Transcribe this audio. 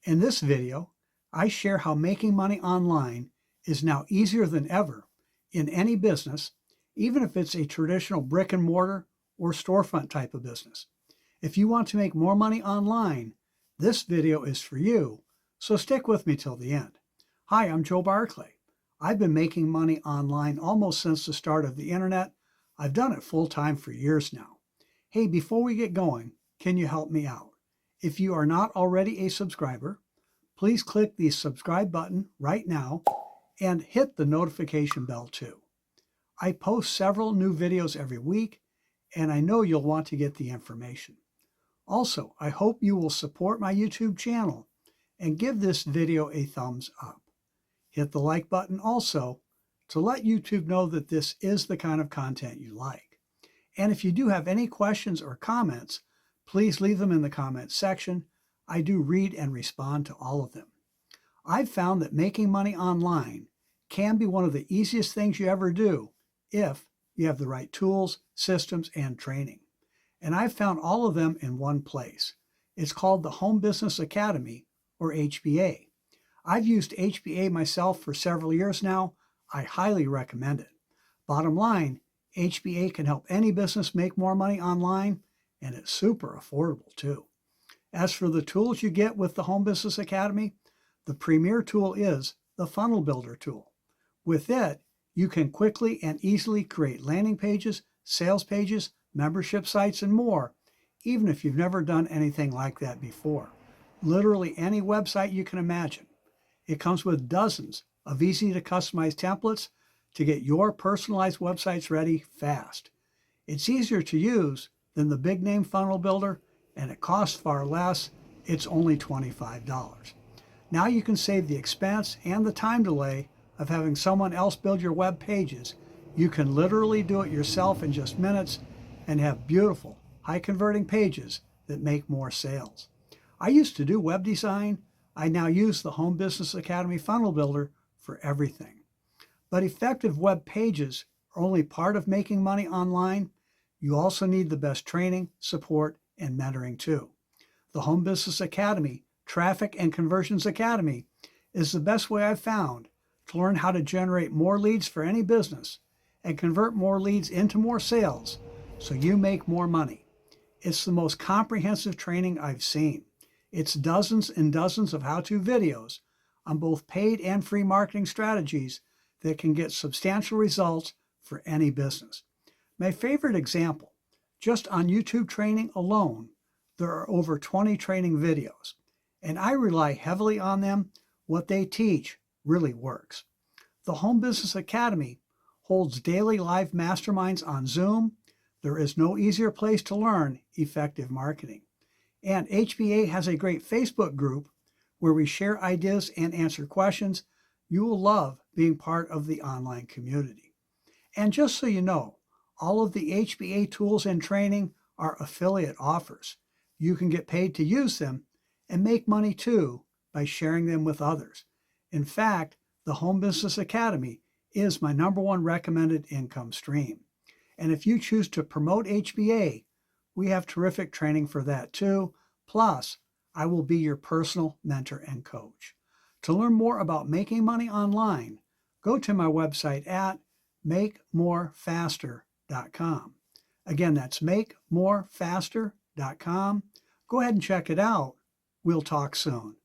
In this video, I share how making money online is now easier than ever in any business, even if it's a traditional brick and mortar or storefront type of business. If you want to make more money online, this video is for you, so stick with me till the end. Hi, I'm Joe Barclay. I've been making money online almost since the start of the internet. I've done it full time for years now. Hey, before we get going, can you help me out? If you are not already a subscriber, please click the subscribe button right now and hit the notification bell too. I post several new videos every week, and I know you'll want to get the information. Also, I hope you will support my YouTube channel and give this video a thumbs up. Hit the like button also to let YouTube know that this is the kind of content you like. And if you do have any questions or comments, please leave them in the comments section. I do read and respond to all of them. I've found that making money online can be one of the easiest things you ever do if you have the right tools, systems, and training. And I've found all of them in one place. It's called the Home Business Academy, or HBA. I've used HBA myself for several years now. I highly recommend it. Bottom line, HBA can help any business make more money online, and it's super affordable too. As for the tools you get with the Home Business Academy, the premier tool is the Funnel Builder tool. With it, you can quickly and easily create landing pages, sales pages, membership sites, and more, even if you've never done anything like that before. Literally any website you can imagine. It comes with dozens of easy to customize templates to get your personalized websites ready fast. It's easier to use than the big name Funnel Builder, and it costs far less. It's only $25. Now you can save the expense and the time delay of having someone else build your web pages. You can literally do it yourself in just minutes and have beautiful, high converting pages that make more sales. I used to do web design. I now use the Home Business Academy Funnel Builder for everything. But effective web pages are only part of making money online. You also need the best training, support, and mentoring too. The Home Business Academy, Traffic and Conversions Academy, is the best way I've found to learn how to generate more leads for any business and convert more leads into more sales so you make more money. It's the most comprehensive training I've seen. It's dozens and dozens of how-to videos on both paid and free marketing strategies that can get substantial results for any business. My favorite example, just on YouTube training alone, there are over 20 training videos, and I rely heavily on them. What they teach really works. The Home Business Academy holds daily live masterminds on Zoom. There is no easier place to learn effective marketing. And HBA has a great Facebook group where we share ideas and answer questions. You will love being part of the online community. And just so you know, all of the HBA tools and training are affiliate offers. You can get paid to use them and make money too by sharing them with others. In fact, the Home Business Academy is my #1 recommended income stream. And if you choose to promote HBA, we have terrific training for that too. Plus, I will be your personal mentor and coach. To learn more about making money online, go to my website at makemorefaster.com. Again, that's makemorefaster.com. Go ahead and check it out. We'll talk soon.